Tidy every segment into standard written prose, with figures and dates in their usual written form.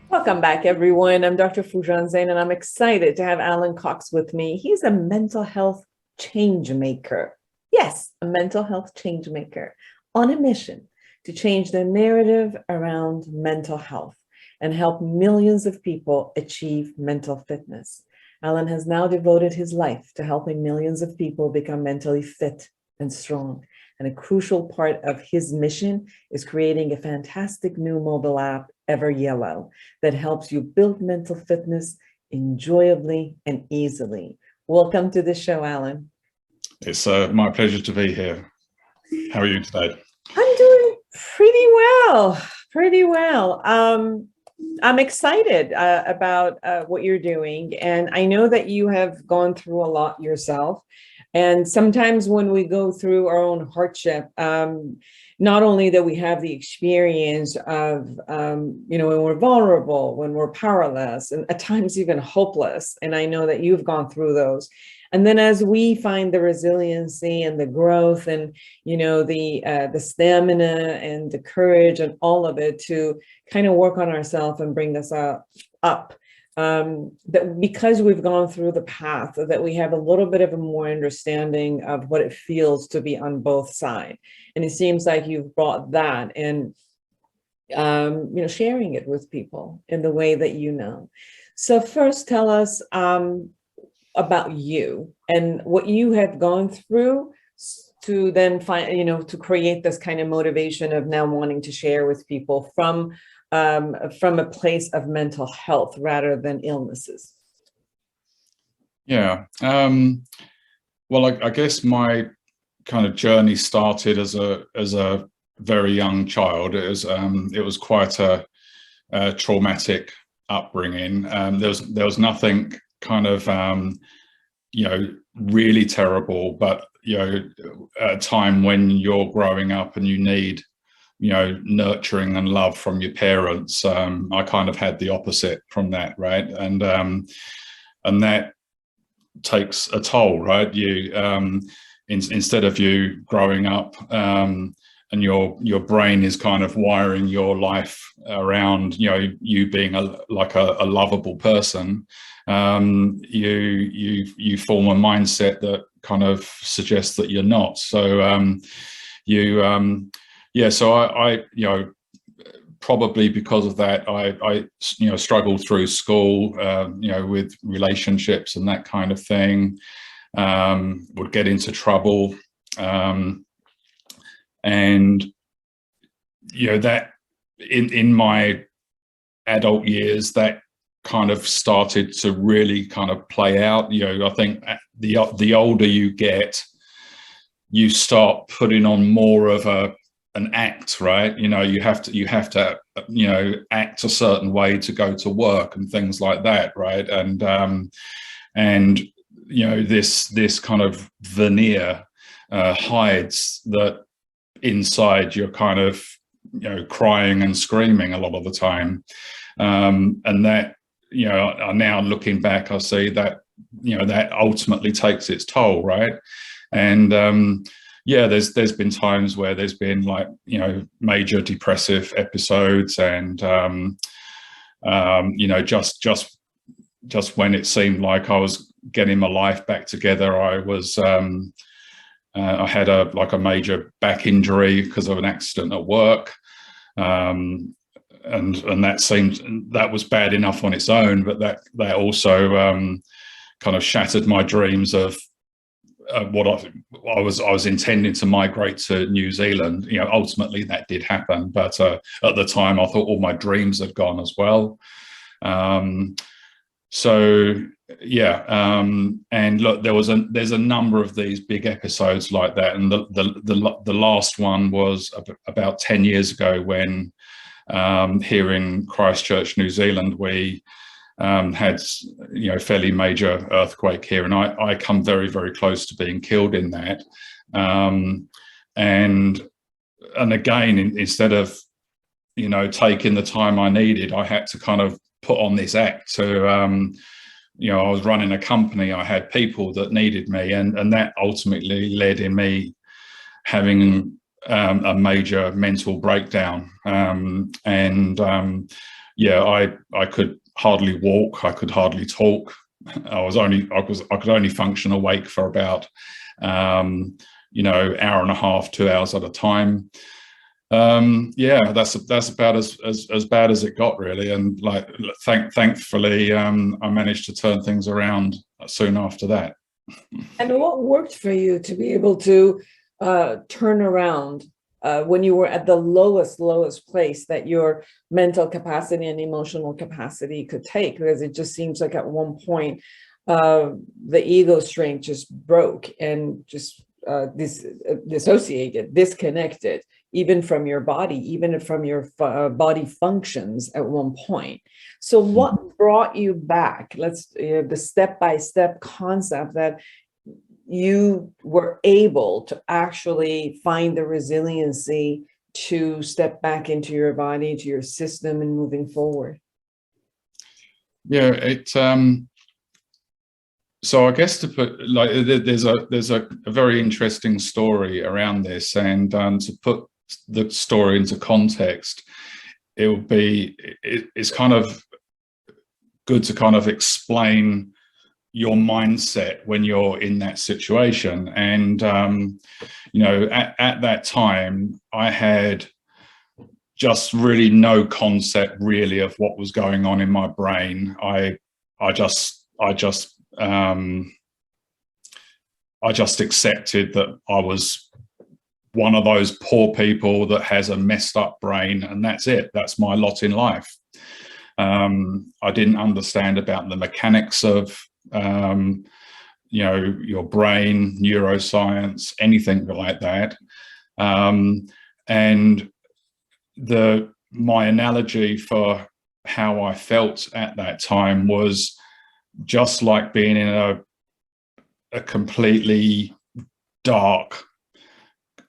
Welcome back, everyone. I'm Dr. Foojan Zeine, and I'm excited to have Alan Cox with me. He's a mental health change maker. Yes, a mental health change maker on a mission to change the narrative around mental health and help millions of people achieve mental fitness. Alan has now devoted his life to helping millions of people become mentally fit and strong. And a crucial part of his mission is creating a fantastic new mobile app, Ever Yellow, that helps you build mental fitness enjoyably and easily. Welcome to the show, Alan. It's my pleasure to be here. How are you today? I'm doing pretty well. I'm excited about what you're doing. And I know that you have gone through a lot yourself. And sometimes when we go through our own hardship, not only that we have the experience of, when we're vulnerable, when we're powerless, and at times even hopeless. And I know that you've gone through those. And then as we find the resiliency and the growth and, the stamina and the courage and all of it to kind of work on ourselves and bring us up. That because we've gone through the path, that we have a little bit of a more understanding of what it feels to be on both sides. And it seems like you've brought that and, sharing it with people in the way that you know. So first tell us about you and what you have gone through to then find, to create this kind of motivation of now wanting to share with people from a place of mental health rather than illnesses. Yeah. Well, I guess my kind of journey started as a very young child. It was quite a traumatic upbringing. There was nothing kind of really terrible, but at a time when you're growing up and you need nurturing and love from your parents. I kind of had the opposite from that, right? And that takes a toll, right? You instead of you growing up and your brain is kind of wiring your life around you being a lovable person, you form a mindset that kind of suggests that you're not. So so I probably because of that, I struggled through school, with relationships and that kind of thing. Would get into trouble, and that in my adult years, that kind of started to really kind of play out. I think the older you get, you start putting on more of an act, right? You have to act a certain way to go to work and things like that, right? And this kind of veneer hides that inside you're kind of crying and screaming a lot of the time, and that now looking back, I see that that ultimately takes its toll, right? And there's been times where there's been major depressive episodes, and just when it seemed like I was getting my life back together, I was I had a major back injury because of an accident at work, and that was bad enough on its own, but that also kind of shattered my dreams of what I was intending to migrate to New Zealand. Ultimately that did happen, but at the time I thought all my dreams had gone as well. And look, there's a number of these big episodes like that, and the last one was about 10 years ago when here in Christchurch, New Zealand, we had fairly major earthquake here, and I come very, very close to being killed in that. And again, instead of taking the time I needed, I had to kind of put on this act to I was running a company, I had people that needed me, and that ultimately led in me having a major mental breakdown. Yeah, I could hardly walk. I could hardly talk. I could only function awake for about, hour and a half, 2 hours at a time. Yeah, that's about as bad as it got, really. And like, thankfully, I managed to turn things around soon after that. And what worked for you to be able to turn around when you were at the lowest place that your mental capacity and emotional capacity could take? Because it just seems like at one point the ego strength just broke and just dissociated, disconnected, even from your body, even from your body functions at one point. So what brought you back? The step-by-step concept that you were able to actually find the resiliency to step back into your body, to your system, and moving forward. Yeah, so I guess to put, like, there's a very interesting story around this, and to put the story into context, it's kind of good to kind of explain your mindset when you're in that situation. And at that time, I had just really no concept really of what was going on in my brain. I just accepted that I was one of those poor people that has a messed up brain, and that's it. That's my lot in life. I didn't understand about the mechanics of your brain, neuroscience, anything like that. And my analogy for how I felt at that time was just like being in a completely dark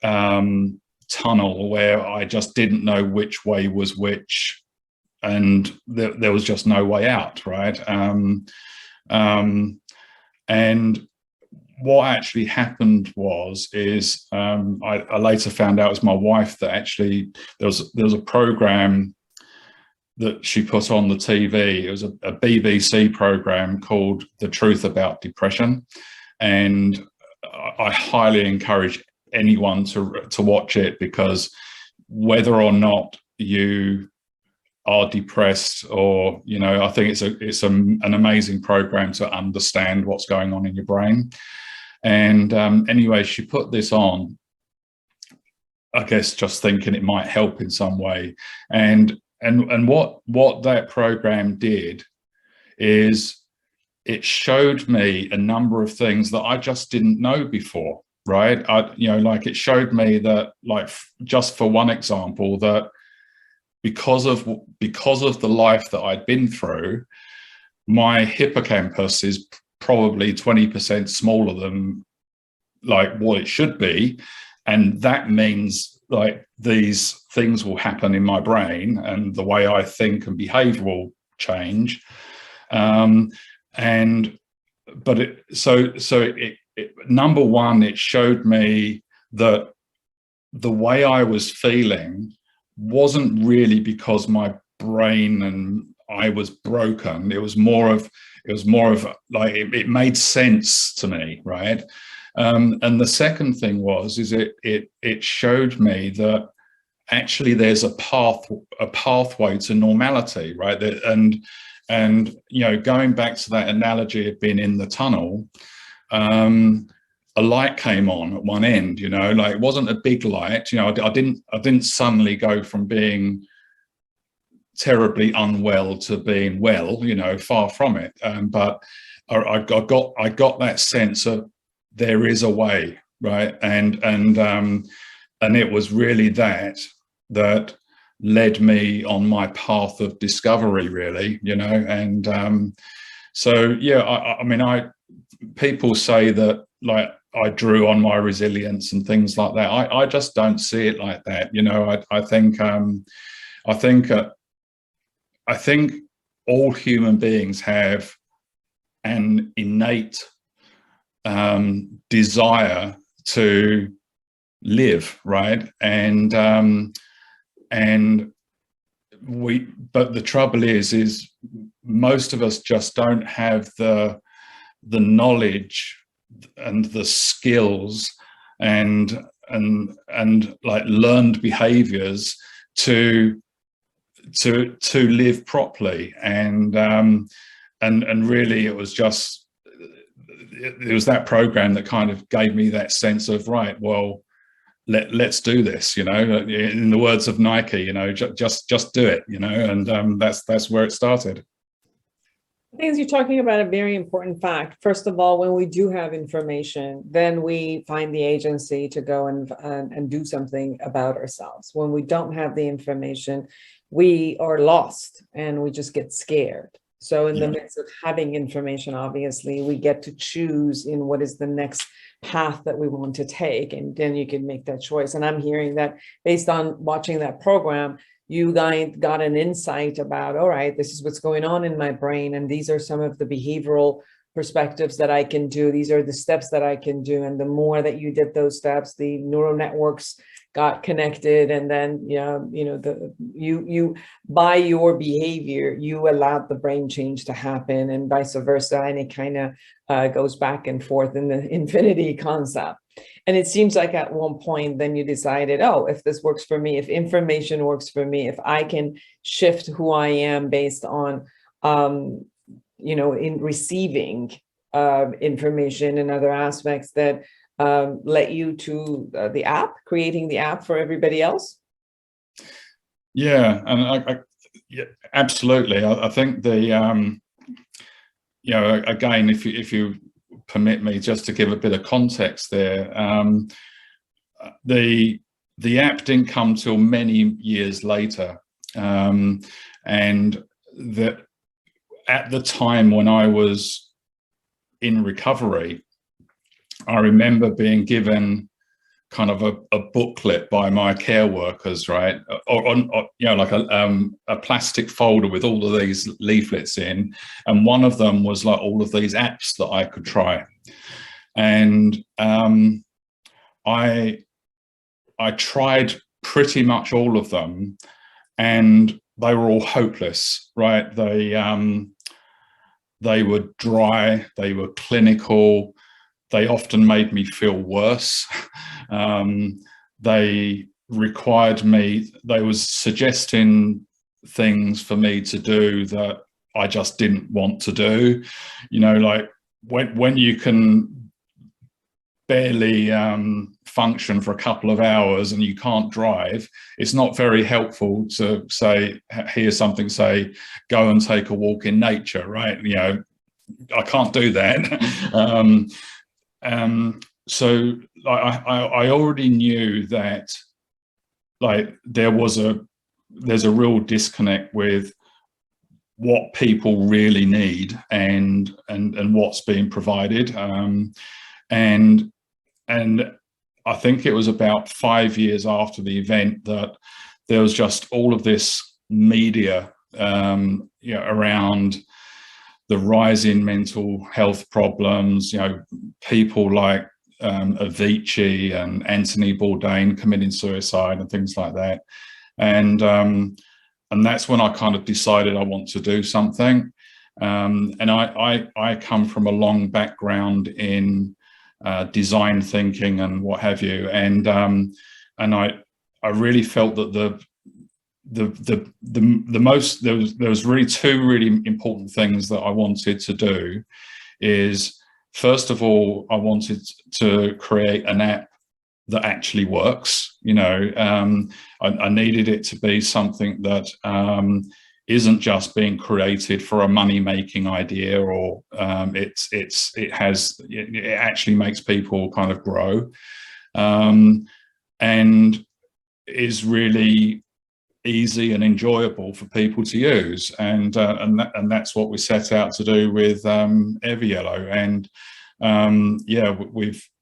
tunnel where I just didn't know which way was which, and there was just no way out, right? And what actually happened is I later found out it was my wife that actually there was a program that she put on the TV. It was a BBC program called The Truth About Depression, and I highly encourage anyone to watch it, because whether or not you are depressed, or I think it's an amazing program to understand what's going on in your brain. And anyway, she put this on, I guess just thinking it might help in some way. And what that program did is it showed me a number of things that I just didn't know before, right? Like, it showed me that, like, just for one example, that because of the life that I'd been through, my hippocampus is probably 20% smaller than like what it should be. And that means, like, these things will happen in my brain, and the way I think and behave will change. Number one, it showed me that the way I was feeling wasn't really because my brain and I was broken. It was more of like, it made sense to me, right? And the second thing is it showed me that actually there's a pathway to normality, right? And going back to that analogy of being in the tunnel, a light came on at one end, like, it wasn't a big light. I didn't suddenly go from being terribly unwell to being well, far from it. But I got that sense of there is a way, right? And it was really that led me on my path of discovery, really, And so, yeah, I mean, people say that, like, I drew on my resilience and things like that. I just don't see it like that. I think all human beings have an innate desire to live, right? And but the trouble is most of us just don't have the knowledge and the skills and like learned behaviors to live properly. And really it was that program that kind of gave me that sense of, right, well, let's do this, in the words of Nike, just do it, and that's where it started. I think you're talking about a very important fact. First of all, when we do have information, then we find the agency to go and do something about ourselves. When we don't have the information, we are lost and we just get scared. So in the midst of having information, obviously, we get to choose in what is the next path that we want to take, and then you can make that choice. And I'm hearing that based on watching that program, you guys got an insight about, all right, this is what's going on in my brain, and these are some of the behavioral perspectives that I can do. These are the steps that I can do. And the more that you did those steps, the neural networks got connected, and then you by your behavior, you allowed the brain change to happen, and vice versa. And it kind of goes back and forth in the infinity concept. And it seems like at one point, then you decided, oh, if this works for me, if information works for me, if I can shift who I am based on, in receiving information and other aspects that led you to the app, creating the app for everybody else. Yeah, and yeah, absolutely. I think the, again, if you permit me just to give a bit of context there, the app didn't come till many years later, and that at the time when I was in recovery, I remember being given kind of a booklet by my care workers, right? Or like a plastic folder with all of these leaflets in. And one of them was like all of these apps that I could try. And I tried pretty much all of them, and they were all hopeless, right? They were dry, they were clinical, they often made me feel worse. They required me, they was suggesting things for me to do that I just didn't want to do. Like when you can barely function for a couple of hours and you can't drive, it's not very helpful to hear something say, go and take a walk in nature, right? I can't do that. So I already knew that, like, there's a real disconnect with what people really need and what's being provided. And I think it was about 5 years after the event that there was just all of this media around the rise in mental health problems, people like Avicii and Anthony Bourdain committing suicide and things like that. And that's when I kind of decided I want to do something. And I come from a long background in design thinking and what have you. And I really felt that there was really two really important things that I wanted to do. Is, first of all, I wanted to create an app that actually works. I needed it to be something that isn't just being created for a money-making idea, or it actually makes people kind of grow, and is really easy and enjoyable for people to use, and that's what we set out to do with Everyellow. And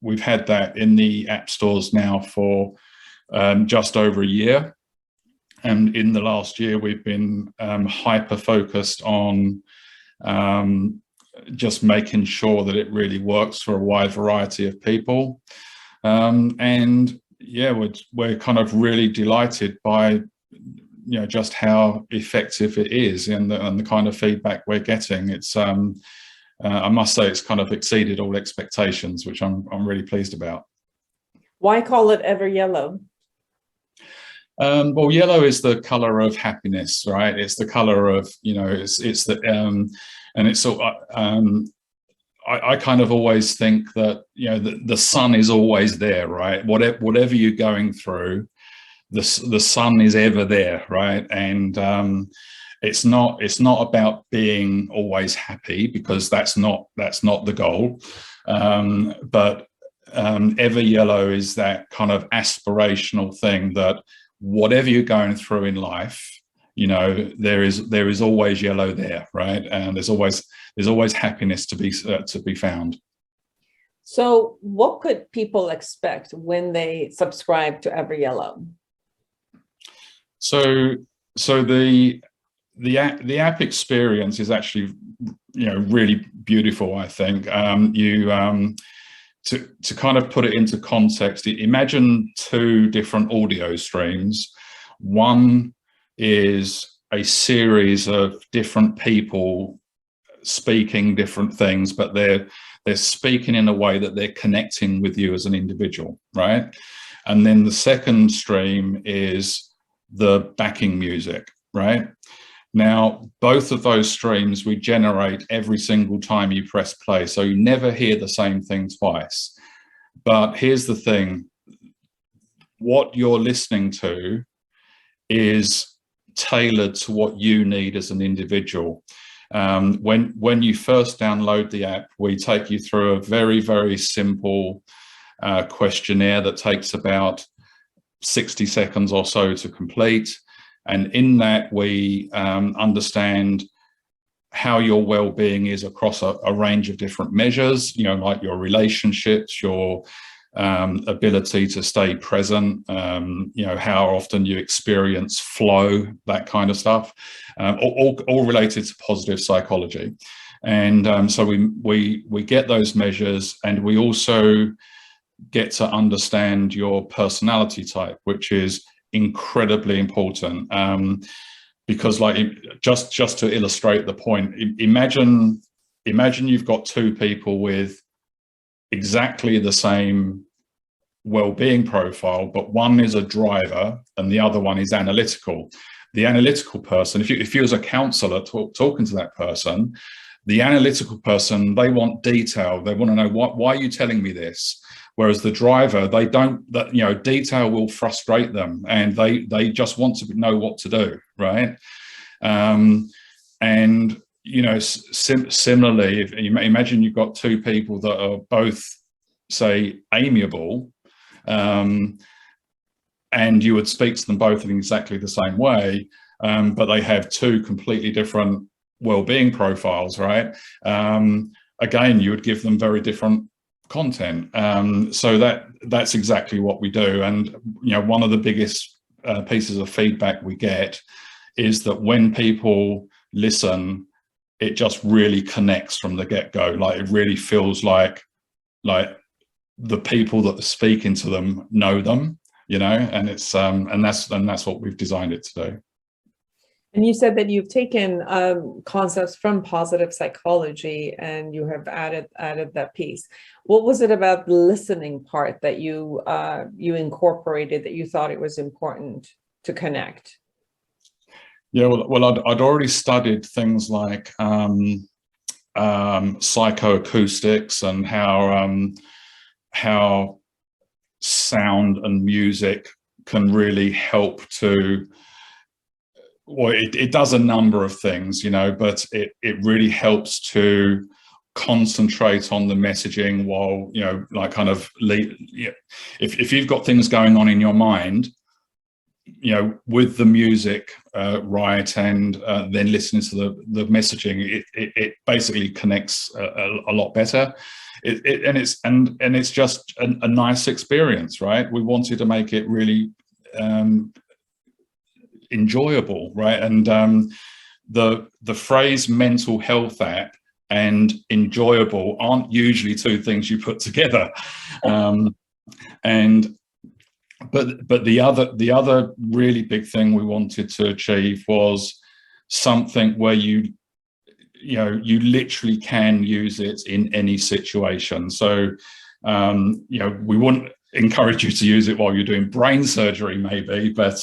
we've had that in the app stores now for just over a year, and in the last year we've been hyper focused on just making sure that it really works for a wide variety of people, and yeah, we're kind of really delighted by just how effective it is, and the kind of feedback we're getting. It's I must say it's kind of exceeded all expectations, which I'm really pleased about. Why call it ever yellow? Well, yellow is the color of happiness, right? It's the color of, it's the and it's so I kind of always think that the sun is always there, right? Whatever you're going through, the sun is ever there, right? And it's not about being always happy, because that's not the goal. But ever yellow is that kind of aspirational thing that whatever you're going through in life, there is always yellow there, right? And there's always happiness to be found. So what could people expect when they subscribe to Ever Yellow? So the app experience is actually really beautiful, I think. To kind of put it into context, imagine two different audio streams. One is a series of different people speaking different things, but they're speaking in a way that they're connecting with you as an individual, right? And then the second stream is the backing music, right? Now, both of those streams we generate every single time you press play, so you never hear the same thing twice. But here's the thing: what you're listening to is tailored to what you need as an individual. When you first download the app, we take you through a very, very simple questionnaire that takes about 60 seconds or so to complete. And in that, we understand how your well-being is across a range of different measures, like your relationships, your ability to stay present, how often you experience flow, that kind of stuff, all related to positive psychology. And so we get those measures, and we also get to understand your personality type, which is incredibly important, because just to illustrate the point, imagine you've got two people with exactly the same well-being profile, but one is a driver and the other one is analytical. The analytical person, if you as a counselor talking to that person, the analytical person, they want detail. They want to know why are you telling me this? Whereas the driver, they don't, detail will frustrate them, and they just want to know what to do, right? And similarly, if you imagine you've got two people that are both, say, amiable, and you would speak to them both in exactly the same way, but they have two completely different well-being profiles, right? Again, you would give them very different content. So that's exactly what we do. And one of the biggest pieces of feedback we get is that when people listen, it just really connects from the get-go. Like, it really feels like the people that are speaking to them know them, and it's and that's what we've designed it to do. And you said that you've taken concepts from positive psychology and you have added that piece. What was it about the listening part that you incorporated that you thought it was important to connect? Yeah, well, I'd already studied things like psychoacoustics and how sound and music can really help to, well, it does a number of things, but it really helps to concentrate on the messaging while, if you've got things going on in your mind, with the music right, and then listening to the messaging, it basically connects a lot better. It's just a nice experience, right? We wanted to make it really enjoyable, right? And the phrase mental health app and enjoyable aren't usually two things you put together. And but the other really big thing we wanted to achieve was something where you literally can use it in any situation. So we wouldn't encourage you to use it while you're doing brain surgery, maybe, but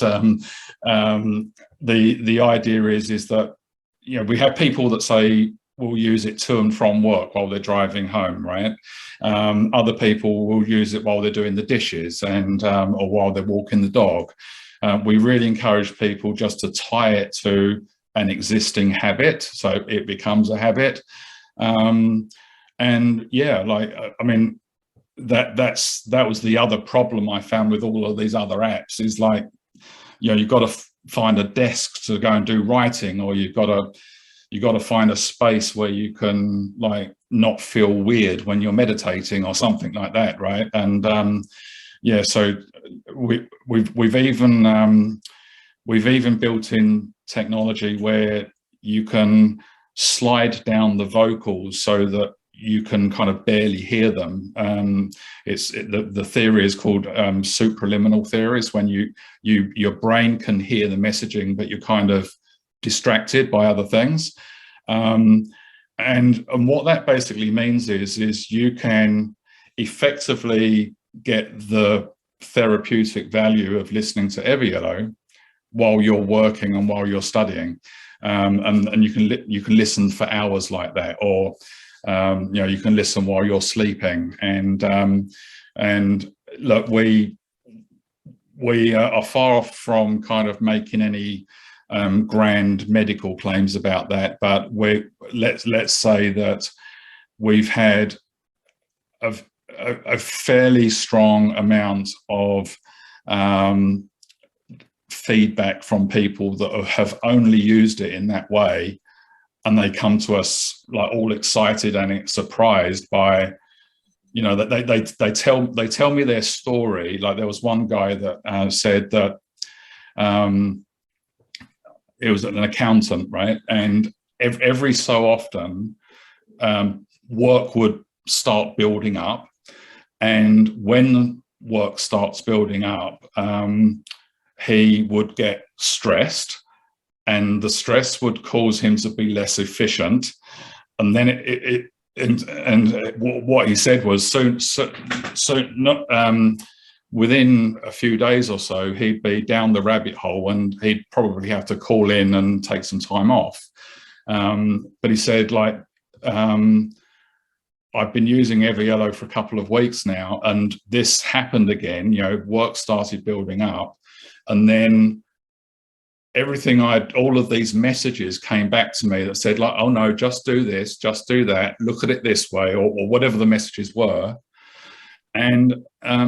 the idea is that we have people that say will use it to and from work while they're driving home, right? Other people will use it while they're doing the dishes and or while they're walking the dog. We really encourage people just to tie it to an existing habit, so it becomes a habit. And yeah, that was the other problem I found with all of these other apps is you've got to find a desk to go and do writing, or you've got to find a space where you can not feel weird when you're meditating or something like that, right? And so we've even built in technology where you can slide down the vocals so that you can kind of barely hear them. The theory is called supraliminal theories, when your brain can hear the messaging, but you're kind of distracted by other things. And what that basically means is you can effectively get the therapeutic value of listening to Everyellow while you're working and while you're studying, and you can listen for hours like that, or you can listen while you're sleeping. And look, we are far off from kind of making any grand medical claims about that, but let's say that we've had a fairly strong amount of feedback from people that have only used it in that way, and they come to us all excited and surprised by that they tell me their story. Like, there was one guy that said that it was an accountant, right? And every so often work would start building up, and when work starts building up, he would get stressed, and the stress would cause him to be less efficient. And then what he said was, within a few days or so, he'd be down the rabbit hole, and he'd probably have to call in and take some time off. But he said, I've been using Everyellow for a couple of weeks now, and this happened again. Work started building up, and then all of these messages came back to me that said, oh no, just do this, just do that, look at it this way, or whatever the messages were. And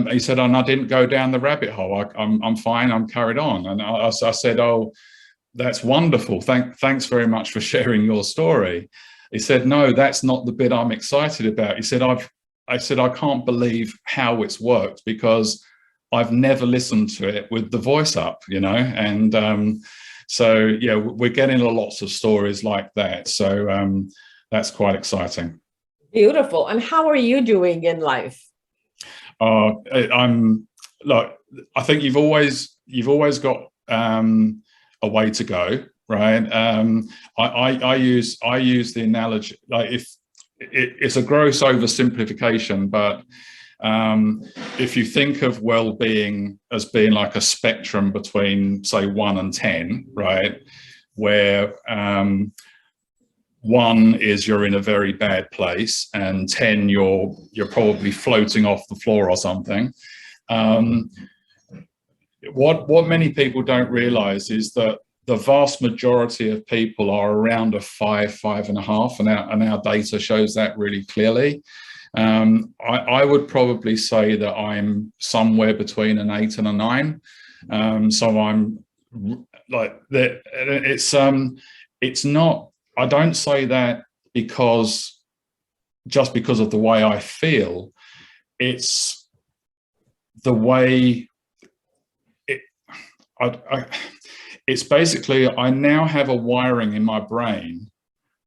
he said, and I didn't go down the rabbit hole. I'm fine. I'm carried on. And I said, oh, that's wonderful. Thanks very much for sharing your story. He said, no, that's not the bit I'm excited about. He said, I can't believe how it's worked, because I've never listened to it with the voice up, and so yeah, we're getting lots of stories like that. So that's quite exciting. Beautiful. And how are you doing in life? I think you've always got a way to go, right? I use the analogy, if it's a gross oversimplification, but if you think of well-being as being like a spectrum between, say, 1 and 10, right, where 1 is you're in a very bad place, and 10 you're probably floating off the floor or something. What many people don't realize is that the vast majority of people are around a 5, 5.5, and our data shows that really clearly. I would probably say that I'm somewhere between an 8 and a 9. So I'm like that. It's not. I don't say that just because of the way I feel. It's the way it's basically, I now have a wiring in my brain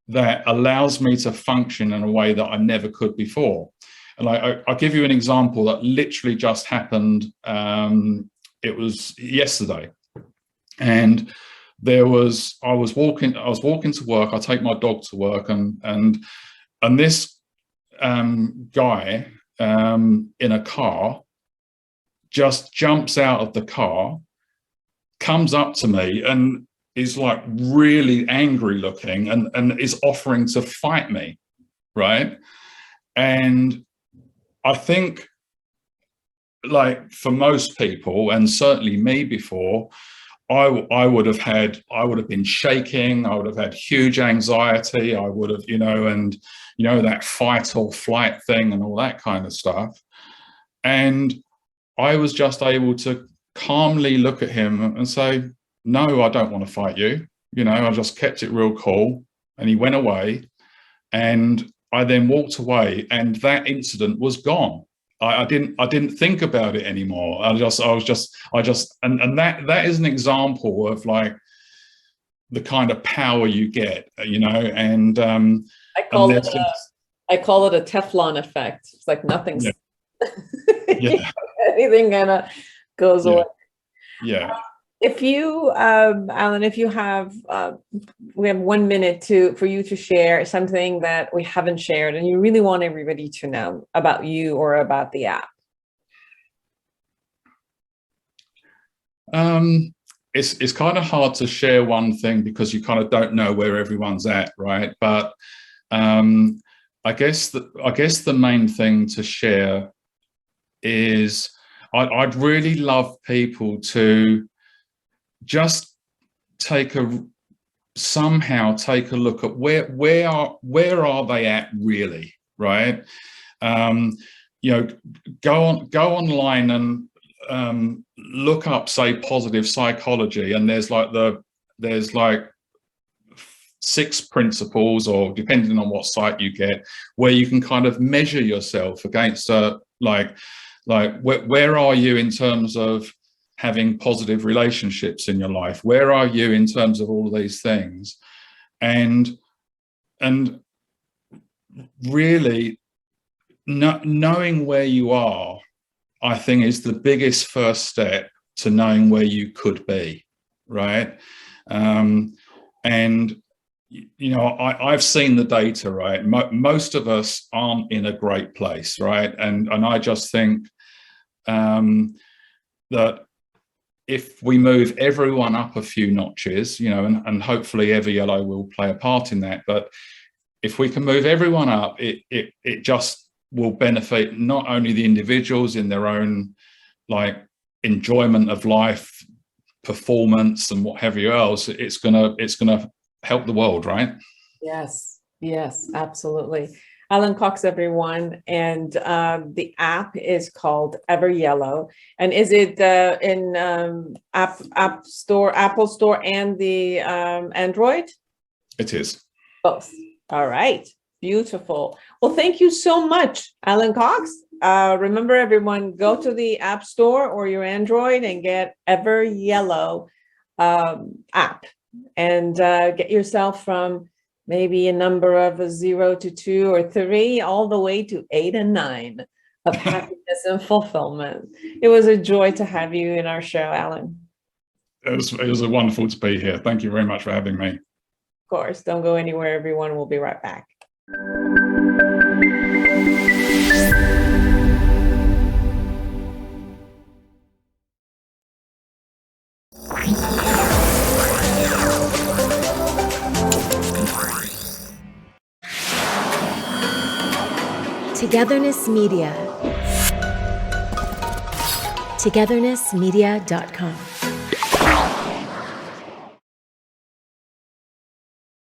that allows me to function in a way that I never could before. I'll give you an example that literally just happened. It was yesterday, and I was walking to work. I take my dog to work, and this guy in a car just jumps out of the car, comes up to me, and is like really angry looking, and is offering to fight me, right? And I think, like, for most people, and certainly me before, I would have been shaking. I would have had huge anxiety. I would have, and that fight or flight thing and all that kind of stuff. And I was just able to calmly look at him and say, no, I don't want to fight you. I just kept it real cool, and he went away, and I then walked away, and that incident was gone. I didn't think about it anymore. And that is an example of like the kind of power you get, and I call it a Teflon effect. It's like nothing's anything kind of goes away. Yeah. If you, Alan, if you have, we have 1 minute for you to share something that we haven't shared and you really want everybody to know about you or about the app. It's kind of hard to share one thing because you kind of don't know where everyone's at, right? But I guess the main thing to share is I'd really love people to just somehow take a look at where are they at really, right? Go online and look up, say, positive psychology, and there's like 6 principles, or depending on what site you get, where you can kind of measure yourself against like where are you in terms of having positive relationships in your life? Where are you in terms of all of these things? And really knowing where you are, I think, is the biggest first step to knowing where you could be, right? And I've seen the data, right? Most of us aren't in a great place, right? And I just think that if we move everyone up a few notches, and hopefully Ever Yellow will play a part in that, but if we can move everyone up, it just will benefit not only the individuals in their own like enjoyment of life, performance, and what have you else. It's gonna help the world, right? Yes, absolutely. Alan Cox, everyone, and the app is called Ever Yellow. And is it in App Store, Apple Store, and the Android? It is. Both. All right. Beautiful. Well, thank you so much, Alan Cox. Remember, everyone, go to the App Store or your Android and get Ever Yellow app, and get yourself from maybe a number of 0 to 2 or 3, all the way to 8 and 9 of happiness and fulfillment. It was a joy to have you in our show, Alan. It was wonderful to be here. Thank you very much for having me. Of course, don't go anywhere, everyone. We'll be right back. Togetherness Media. Togethernessmedia.com.